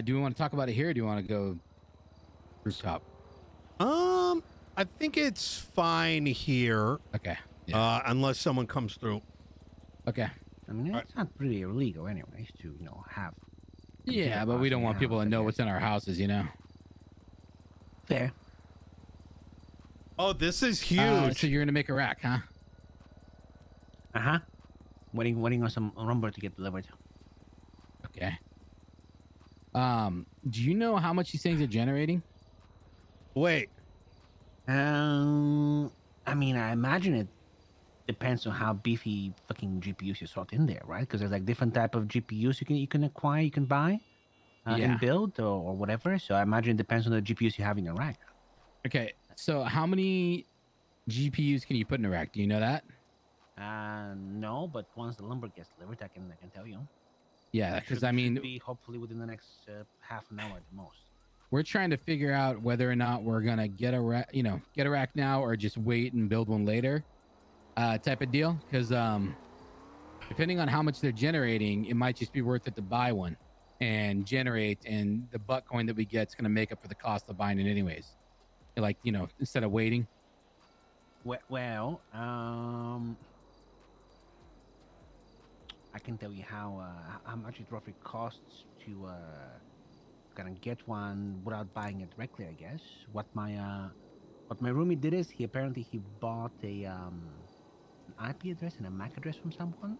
Do we want to talk about it here, or do you want to go rooftop? I think it's fine here. Okay. Yeah. Unless someone comes through. Okay. I mean, it's not really illegal, anyways, to have. Yeah, but we don't want people to know what's in our houses, you know. Fair. Oh, this is huge. So you're gonna make a rack, huh? Waiting on some lumber to get delivered. Okay. Do you know how much these things are generating? Wait. I mean, I imagine it depends on how beefy fucking GPUs you slot in there, right? Because there's like different type of GPUs you can acquire, you can buy, and build or whatever. So I imagine it depends on the GPUs you have in your rack. Okay. So how many GPUs can you put in a rack? Do you know that? No, but once the lumber gets delivered, I can tell you. Yeah, because I mean, should be hopefully within the next half an hour at the most. We're trying to figure out whether or not we're gonna get a rack, get a rack now, or just wait and build one later, type of deal. Because depending on how much they're generating, it might just be worth it to buy one and generate, and the butt coin that we get is gonna make up for the cost of buying it anyways. Like instead of waiting. Well, I can tell you how much it roughly costs to kind of get one without buying it directly. I guess what my roomie did is he bought an IP address and a MAC address from someone.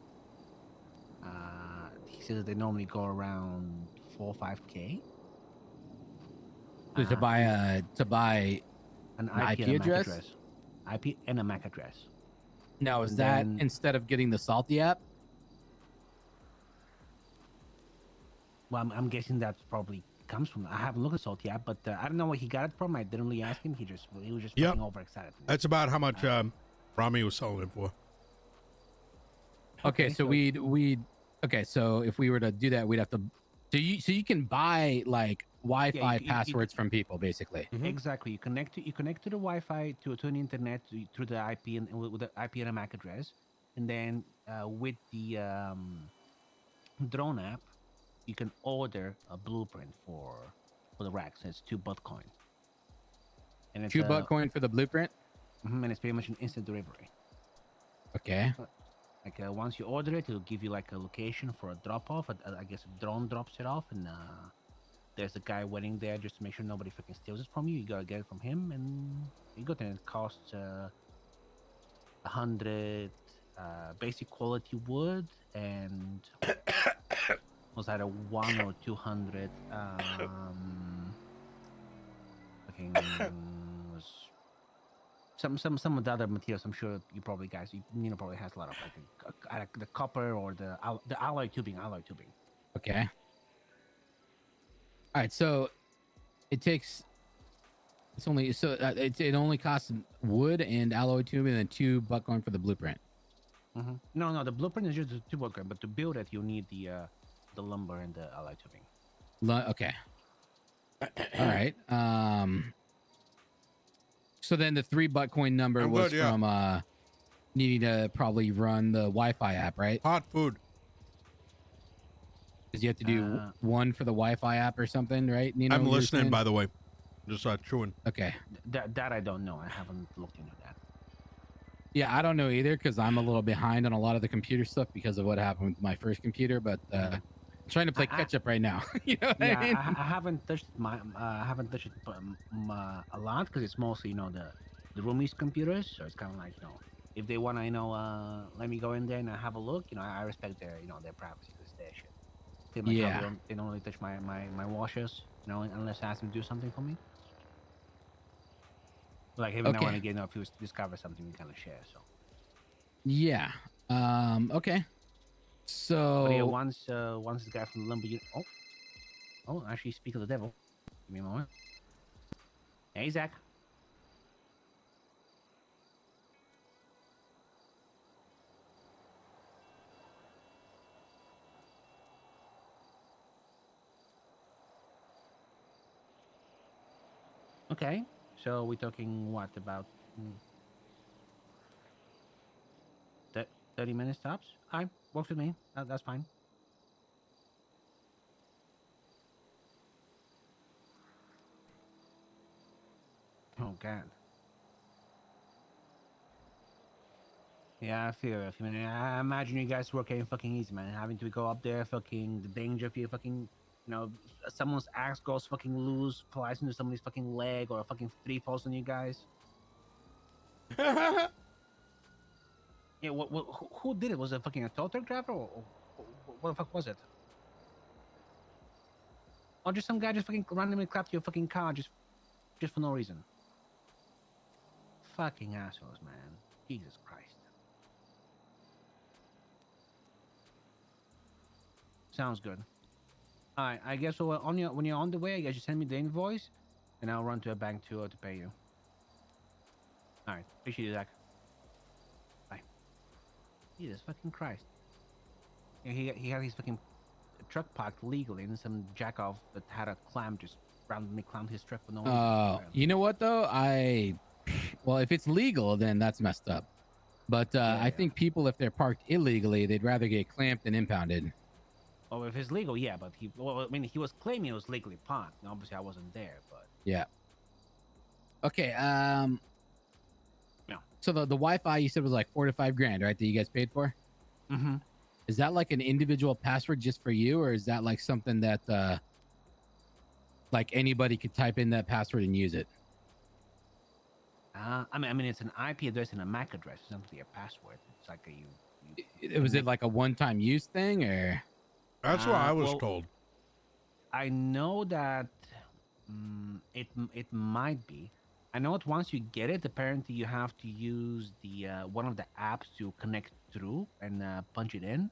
He says that they normally go around 4 or 5K. To buy an IP address, IP and a MAC address. Now, is that instead of getting the Salty app? Well, I'm guessing that probably comes from. I haven't looked at Salty app, but I don't know where he got it from. I didn't really ask him. He was just fucking overexcited. That's about how much Rami was selling it for. Okay, so okay, so if we were to do that, we'd have to. So you can buy like Wi-Fi passwords from people, basically. Mm-hmm. Exactly. You connect to the Wi-Fi to an internet through the IP and with the IP and a MAC address, and then with the drone app, you can order a blueprint for the racks. It's 2 Bitcoin. And it's 2 Bitcoin for the blueprint. And it's pretty much an instant delivery. Okay. Like once you order it, it'll give you like a location for a drop off. I guess a drone drops it off, and there's a guy waiting there just to make sure nobody fucking steals it from you. You gotta get it from him, and you got it. It costs 100 basic quality wood, and was either 1 or 200 fucking was some of the other materials. I'm sure you probably Nino probably has a lot of like the copper or the alloy tubing. Okay. All right, so it only costs wood and alloy tubing and then 2 Bitcoin for the blueprint. Mm-hmm. No, the blueprint is just 2 Bitcoin, but to build it, you need the lumber and the alloy tubing. Okay. All right. So then the 3 Bitcoin number was from needing to probably run the Wi-Fi app, right? Hot food. Because you have to do 1 for the Wi-Fi app or something, right? Nino, I'm listening, by the way. Just chewing. Okay. That I don't know. I haven't looked into that. Yeah, I don't know either because I'm a little behind on a lot of the computer stuff because of what happened with my first computer, but I'm trying to play catch up right now. You know what I mean? I haven't touched it a lot because it's mostly the roomies' computers. So it's kind of like if they want to let me go in there and have a look, I respect their their privacy because their shit. They don't really touch my washers, unless I ask them to do something for me. Like every now and again, if you discover something, we kind of share. So yeah. Okay. So but yeah, once the guy from the lumber actually, speak of the devil. Give me a moment. Hey, Zach. Okay, so we're talking what about 30 minutes tops? Works with me. That's fine. Oh god. Yeah, I feel it. I mean, I imagine you guys working fucking easy, man. Having to go up there, fucking the danger of you fucking, someone's axe goes fucking loose, flies into somebody's fucking leg, or a fucking tree falls on you guys. Yeah, who did it? Was it fucking a tow truck driver, or what the fuck was it? Or just some guy just fucking randomly clapped your fucking car just for no reason? Fucking assholes, man. Jesus Christ. Sounds good. All right, I guess so. When you're on the way, I guess you send me the invoice, and I'll run to a bank to pay you. All right, appreciate you, Zach. Bye. Jesus fucking Christ. Yeah, he had his fucking truck parked legally, and some jack off that had a clamp just randomly clamped his truck for no reason. You know what though? Well, if it's legal, then that's messed up. But I think people, if they're parked illegally, they'd rather get clamped than impounded. Oh, if it's legal, yeah, but he was claiming it was legally parked. And obviously, I wasn't there, but yeah. Okay. yeah. So the Wi-Fi you said was like $4 to $5 grand, right? That you guys paid for. Mm-hmm. Is that like an individual password just for you, or is that like something that like anybody could type in that password and use it? I mean, it's an IP address and a MAC address. It's not really a password. It's like Was it like a one-time use thing, or? That's what I was told. I know that it might be. I know that once you get it, apparently you have to use the one of the apps to connect through and punch it in.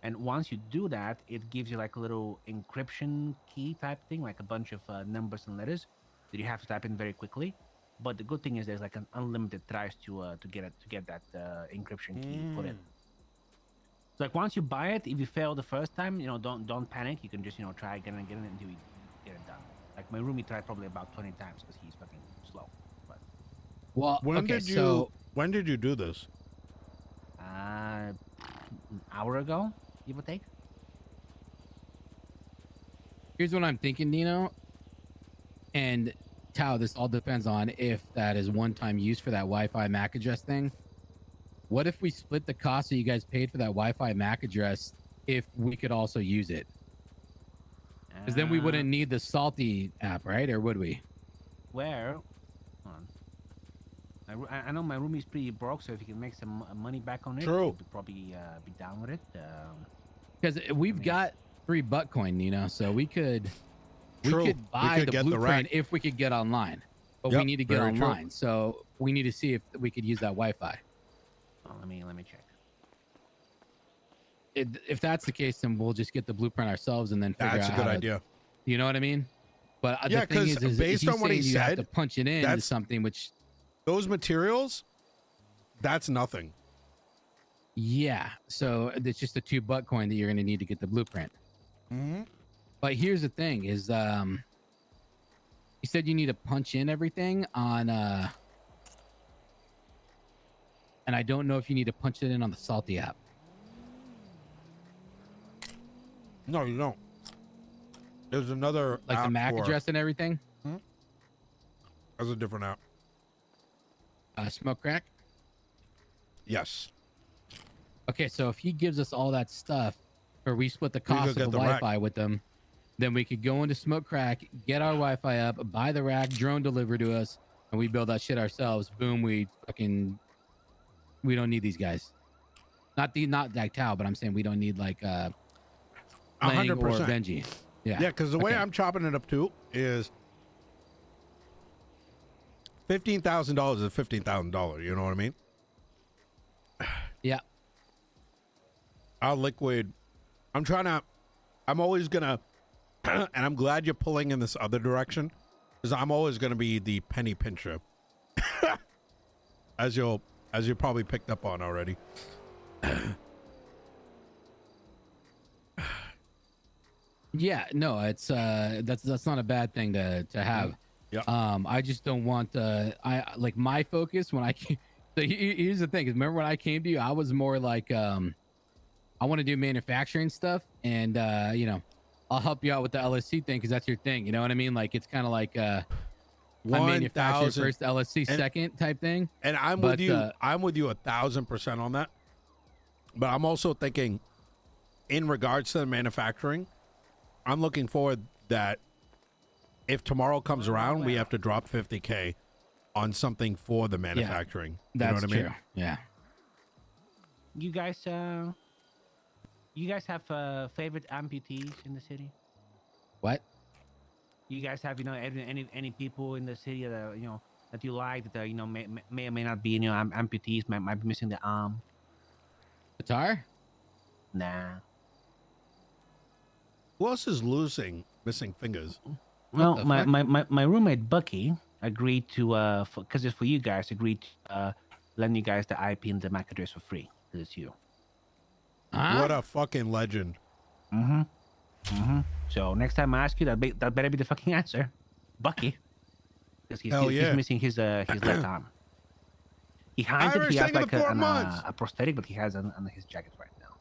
And once you do that, it gives you like a little encryption key type thing, like a bunch of numbers and letters that you have to type in very quickly. But the good thing is there's like an unlimited tries to get that encryption key put in. So like once you buy it, if you fail the first time, don't panic. You can just try again and again until you get it done. Like my roomie tried probably about 20 times because he's fucking slow. But When did you do this? an hour ago, give or take. Here's what I'm thinking, Nino. And Tao, this all depends on if that is one-time use for that Wi-Fi MAC address thing. What if we split the cost that you guys paid for that Wi-Fi MAC address if we could also use it? Because then we wouldn't need the Salty app, right? Or would we? Where? Hold on. I know my roomie's pretty broke, so if you can make some money back on it, True. he'd probably be down with it. Because we've got $3 coin, so we could buy the blueprint if we could get online, but we need to get online. So we need to see if we could use that Wi-Fi. Oh, let me check. If that's the case, then we'll just get the blueprint ourselves and then figure out. That's a good idea. You know what I mean? But yeah, the thing is based on what he you said, have to punch it in to something which those materials, that's nothing. Yeah, so it's just a $2 coin that you're going to need to get the blueprint. Mm-hmm. But here's the thing: is you said you need to punch in everything on, and I don't know if you need to punch it in on the Salty app. No, you don't. There's another like app the MAC address and everything. That's a different app. Smoke Crack. Yes. Okay, so if he gives us all that stuff, or we split the cost of the Wi-Fi with them, then we could go into Smoke Crack, get our Wi-Fi up, buy the rack, drone delivered to us, and we build that shit ourselves. Boom, we don't need these guys. Not like Tao, but I'm saying we don't need like 100% or Benji. Yeah. Yeah, because the way I'm chopping it up too is $15,000 is $15,000. You know what I mean? Yeah. I'll liquid. I'm always gonna, and I'm glad you're pulling in this other direction, because I'm always gonna be the penny pincher, as you probably picked up on already. Yeah, no, it's that's not a bad thing to have. Yeah. I just don't want I like my focus when I came. So here's the thing: is remember when I came to you, I was more like I want to do manufacturing stuff, and I'll help you out with the LSC thing because that's your thing. You know what I mean? Like it's kind of like I manufactured 1,000. first, LSC And- second type thing. And I'm But, with you. I'm with you 1,000% on that. But I'm also thinking, in regards to the manufacturing, I'm looking forward that if tomorrow comes around, we have to drop 50K on something for the manufacturing. That's you know what I mean? true. Yeah. You guys have favorite amputees in the city? What? You guys have any people in the city that that you like that may or may not be amputees, might be missing the arm? Guitar? Nah. Who else is missing fingers? Well, the my, fuck? my roommate Bucky agreed to because it's for you guys, agreed to lend you guys the IP and the MAC address for free because it's you. Huh? What a fucking legend. So next time I ask you, that better be the fucking answer, Bucky, because Hell he's yeah. missing his left arm. He hinted Irish he has taking like the 4 months. a prosthetic, but he has on his jacket right now.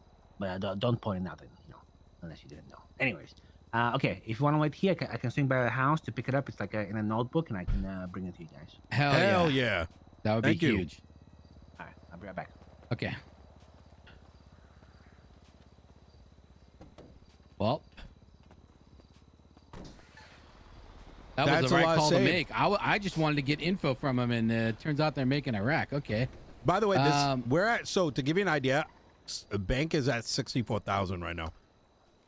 But don't point it out, unless you didn't know. Anyways, okay, if you want to wait here, I can swing by the house to pick it up. It's like in a notebook, and I can bring it to you guys. Hell yeah. Yeah. That would Thank be you. huge. All right, I'll be right back. Okay. Well, that That's was the a right lot of call to save. make. I just wanted to get info from him, and it turns out they're making a rack. Okay. By the way, Um, we're at, so to give you an idea, the bank is at 64,000 right now.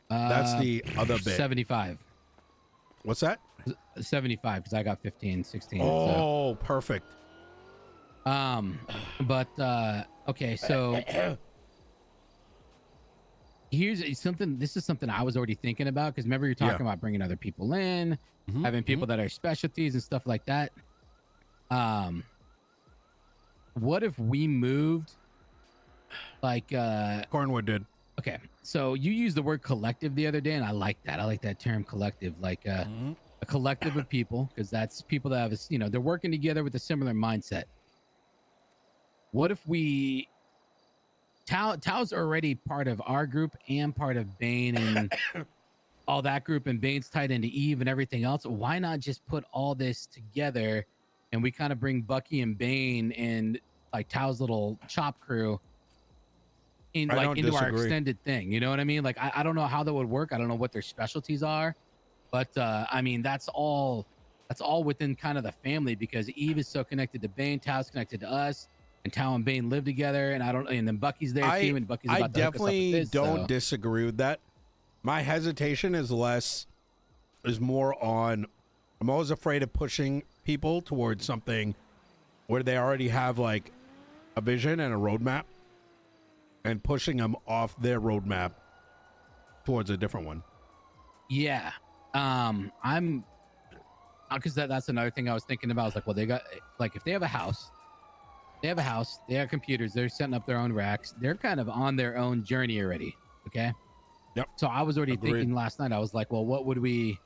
That's the other bit. 75. What's that? 75 because I got 15, 16. Oh, perfect. But okay, so here's something. This is something I was already thinking about because remember you're talking about bringing other people in, Mhm, having people that are specialties and stuff like that. What if we moved like Cornwood did. okay, so you used the word collective the other day, and I like that. I like that term collective, like Mhm. a collective of people, because that's people that have they're working together with a similar mindset. What if we Tao's already part of our group and part of Bane and all that group, and Bane's tied into Eve and everything else. Why not just put all this together and we kind of bring Bucky and Bane and like Tao's little chop crew in I like don't into our disagree. extended thing. You know what I mean? Like I don't know how that would work. I don't know what their specialties are, but I mean that's all within kind of the family because Eve is so connected to Bane, Tao's connected to us, and Tao and Bane live together. And then Bucky's there too, and Bucky's I about to hook us up with definitely this. don't So. disagree with that. My hesitation is more on, I'm always afraid of pushing people towards something where they already have like a vision and a roadmap and pushing them off their roadmap towards a different one. Yeah. I'm because that's another thing I was thinking about. I was like, well, they got like if they have a house, they have computers, they're setting up their own racks, they're kind of on their own journey already. Okay. Yep. So I was already Agreed. thinking last night, I was like, well, what would we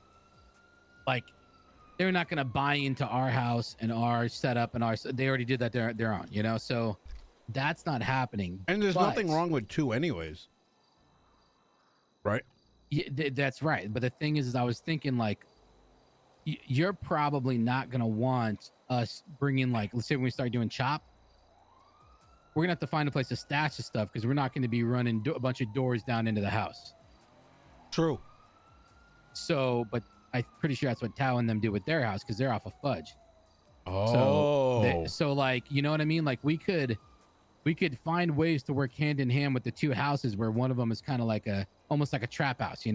like? They're not gonna buy into our house and our setup and they already did that their own, so that's not happening. And there's But- nothing wrong with two anyways. Right? Yeah, that's right. But the thing is I was thinking like, you're probably not going to want us bringing like, let's say when we start doing chop, we're going to have to find a place to stash the stuff because we're not going to be running a bunch of doors down into the house. True. So, but I'm pretty sure that's what Tao and them do with their house because they're off of Fudge. Oh. So like, you know what I mean? Like we could find ways to work hand in hand with the two houses where one of them is kind of like almost like a trap house,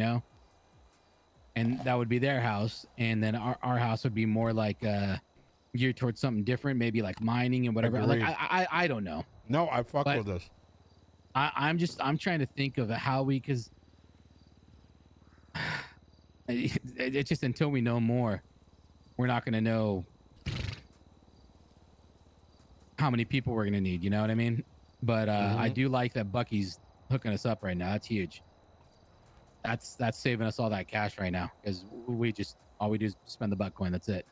and that would be their house. And then our house would be more like geared towards something different, maybe like mining and whatever. Agreed. Like I don't know. No, I fuck But- with this. I'm trying to think of how because it's just until we know more, we're not going to know how many people we're going to need. You know what I mean? But I do like that Bucky's hooking us up right now. That's huge. That's saving us all that cash right now because all we do is spend the butt coin. That's it.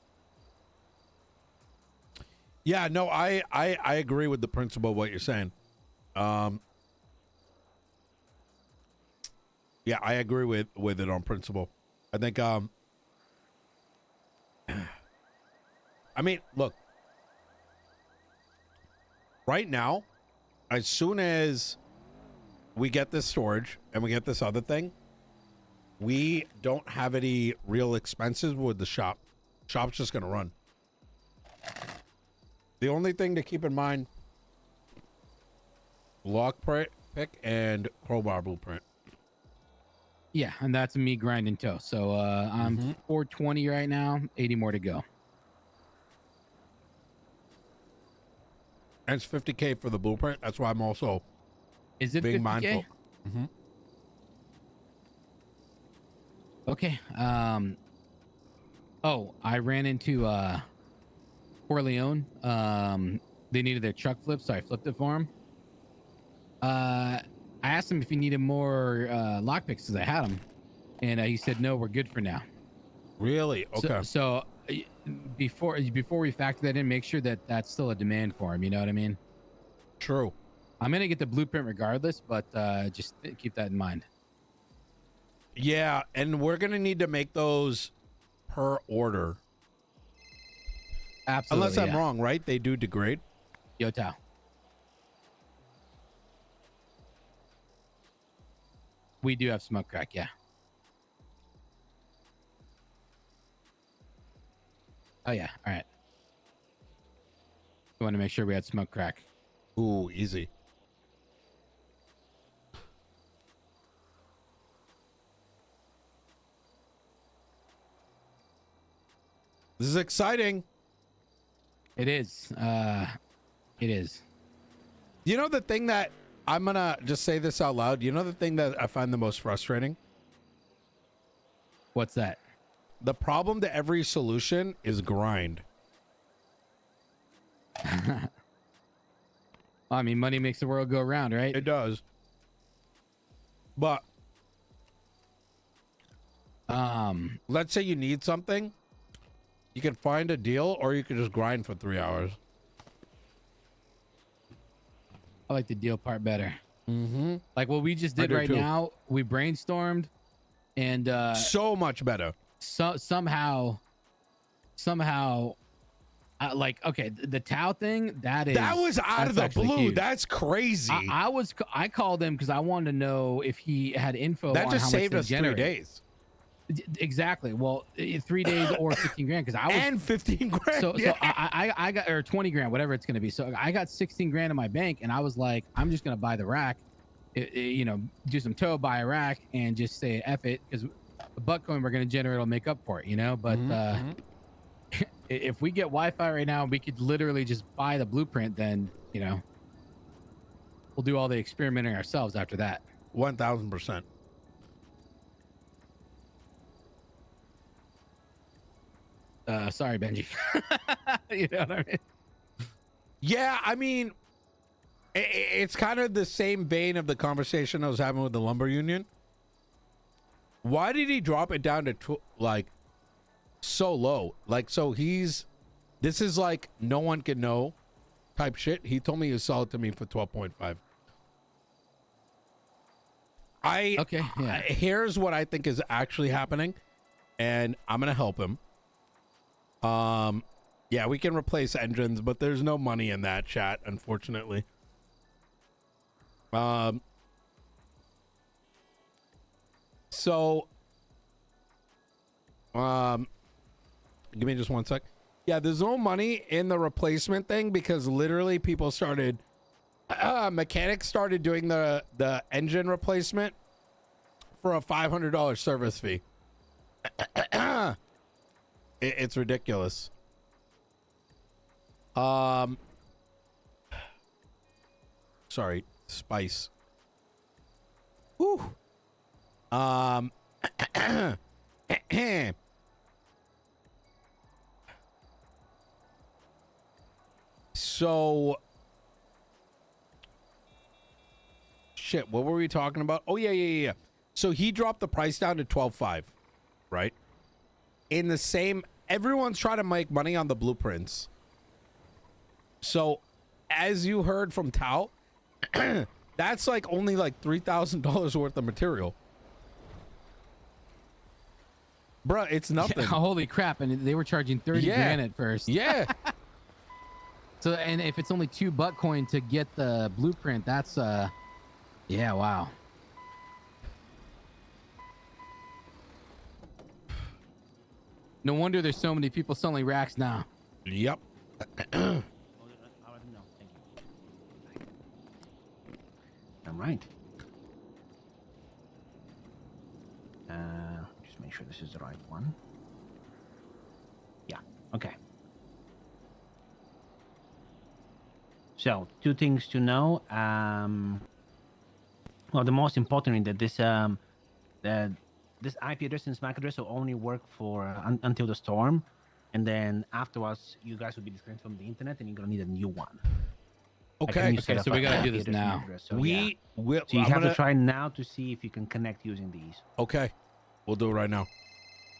Yeah, no, I agree with the principle of what you're saying. Yeah, I agree with it on principle. I think I mean, look. Right now, as soon as we get this storage and we get this other thing, we don't have any real expenses with the shop. Shop's just going to run. The only thing to keep in mind, lock pick and crowbar blueprint. Yeah, and that's me grinding toe. So I'm 420 right now, 80 more to go. And it's 50K for the blueprint. That's why I'm also Is it being 50K? mindful. Okay. Oh, I ran into Corleone. They needed their truck flipped, so I flipped it for him. I asked him if he needed more lockpicks because I had them, and he said no, we're good for now. Really? Okay. So before we factor that in, make sure that that's still a demand for him. You know what I mean? True. I'm gonna get the blueprint regardless, but just keep that in mind. Yeah, and we're going to need to make those per order. Absolutely. Unless I'm wrong, right? They do degrade. Yo, Tao. We do have smoke crack, yeah. Oh yeah, all right. We want to make sure we had smoke crack. Ooh, easy. This is exciting. It is. It is. You know the thing that I'm going to just say this out loud. You know the thing that I find the most frustrating? What's that? The problem to every solution is grind. I mean, money makes the world go round, right? It does. But let's say you need something. You can find a deal or you can just grind for 3 hours. I like the deal part better. Mm-hmm. Like what we just did do right too. now, we brainstormed and So much better. somehow like, okay, the Tao thing, that was out of the actually blue. huge. That's crazy. I called him because I wanted to know if he had info that on just how saved much us they 3 generate. days. Exactly. Well, 3 days or 15 grand because I was And 15 grand. so yeah. I got, or 20 grand, whatever it's going to be. So I got 16 grand in my bank and I was like, I'm just going to buy the rack, you know, do some tow, buy a rack and just say F it because the butt coin we're going to generate will make up for it, you know? But if we get Wi-Fi right now, we could literally just buy the blueprint. Then, you know, we'll do all the experimenting ourselves after that. 1000%. Sorry, Benji. You know what I mean? Yeah, I mean, it's kind of the same vein of the conversation I was having with the lumber union. Why did he drop it down to like so low? Like, so this is like no one can know type shit. He told me he would sell it to me for 12.5. Okay, yeah. Here's what I think is actually happening, and I'm gonna help him. Yeah, we can replace engines, but there's no money in that, chat, unfortunately. So, give me just one sec. Yeah, there's no money in the replacement thing because literally people started, mechanics started doing the engine replacement for a $500 service fee. It's ridiculous. Sorry, spice. Whew. So shit, what were we talking about? Oh yeah. So he dropped the price down to 12.5, right? In the same, everyone's trying to make money on the blueprints. So as you heard from Tao, that's like only like $3,000 worth of material. Bruh, it's nothing. Holy crap! And they were charging 30 Yeah. grand at first. Yeah. So, and if it's only $2 coin to get the blueprint, that's yeah, wow. No wonder there's so many people selling racks now. Yep. All right. Just make sure this is the right one. Yeah. Okay. So, two things to know. Well, the most important is that this IP address and MAC address will only work for until the storm, and then afterwards, you guys will be disconnected from the internet, and you're gonna need a new one. Okay. Okay, so we gotta do this now. So, We will. So you I'm have gonna- to try now to see if you can connect using these. Okay. We'll do it right now.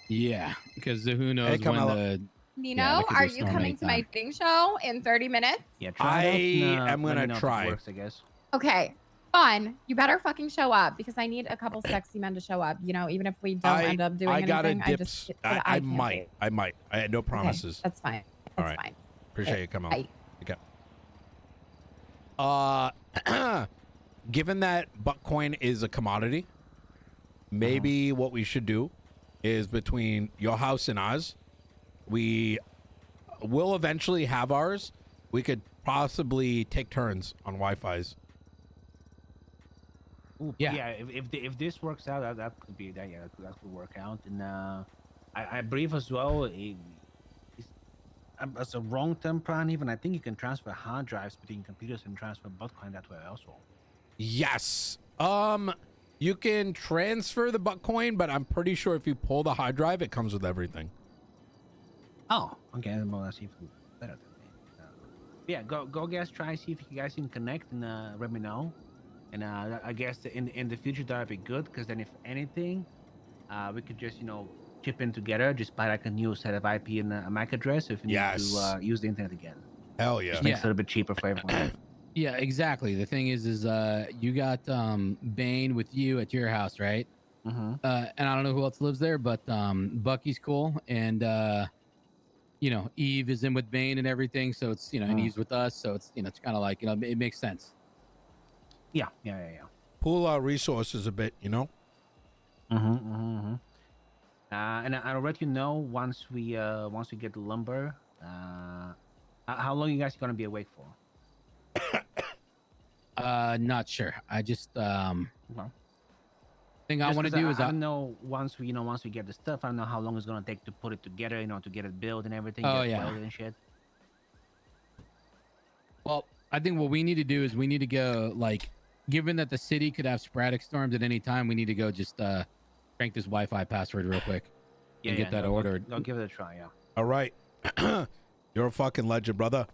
Yeah, because who knows when Carmelo. the Nino, Yeah, we could are do you storm coming to my anytime. thing show in 30 minutes? Yeah, I try it out, am let me gonna know if it try. Works, I guess. Okay, fun. You better fucking show up because I need a couple sexy men to show up. You know, even if we don't end up doing I got anything, a I dips. just I can't might. do. I might. I had no Okay, promises. that's fine. All That's right. fine. Appreciate you coming. Bye. Okay. Given that Buckcoin is a commodity, maybe what we should do is between your house and ours, we will eventually have ours. We could possibly take turns on Wi-Fi's. Ooh, Yeah. yeah. If this works out, that could be that. Yeah, that could work out. And I believe as well. As a long-term plan, even I think you can transfer hard drives between computers and transfer Bitcoin that way also. Yes. You can transfer the Buckcoin, but I'm pretty sure if you pull the hard drive, it comes with everything. Oh, okay. Well, let's see if it's better than me. Yeah, go guys, try see if you guys can connect and let me know. And I guess in the future that'd be good because then if anything, we could just chip in together, just buy like a new set of IP and a MAC address if you need Yes. to use the internet again. Hell yeah. Just makes it Yeah. a little bit cheaper for everyone. yeah, exactly. The thing is you got Bane with you at your house, right? Mm-hmm. And I don't know who else lives there, but Bucky's cool, and Eve is in with Bane and everything, so it's and Eve's with us, so it's it's kind of like it makes sense. Yeah. Pool our resources a bit, And I'll let you know once we get the lumber. How long you guys gonna be awake for? Not sure. I just Okay. thing I Just want to 'cause do is I don't know once we get the stuff. I don't know how long it's gonna take to put it together. To get it built and everything. Oh, get it yeah. welded and shit. well, I think what we need to do is we need to go given that the city could have sporadic storms at any time, we need to go just crank this Wi-Fi password real quick and get that ordered. Go give it a try. Yeah. All right. You're a fucking legend, brother.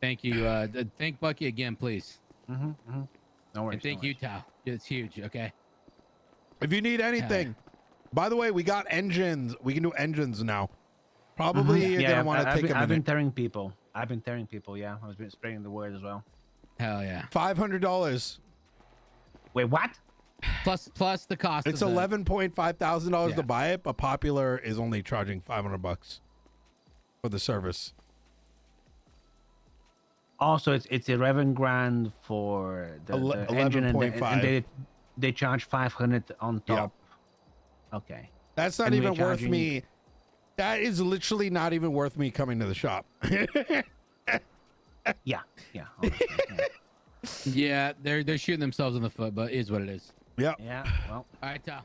Thank you. Thank Bucky again, please. No worries. And thank you, Tao. It's huge. Okay. If you need anything, by the way, we got engines. We can do engines now. Probably you're gonna want to take a I've been minute. telling people. Yeah, I was been spreading the word as well. Hell yeah. $500. Wait, what? Plus the cost. It's of the, $11,500 Yeah. to buy it, but Popular is only charging $500 for the service. Also, it's 11 grand for the engine, and 11.5. they charge 500 on top. Okay. That's not And we're even worth charging- me. That is literally not even worth me coming to the shop. Yeah. Honestly, yeah. Yeah, they're shooting themselves in the foot, but it is what it is. Yep. Yeah. Well. All right, Tao.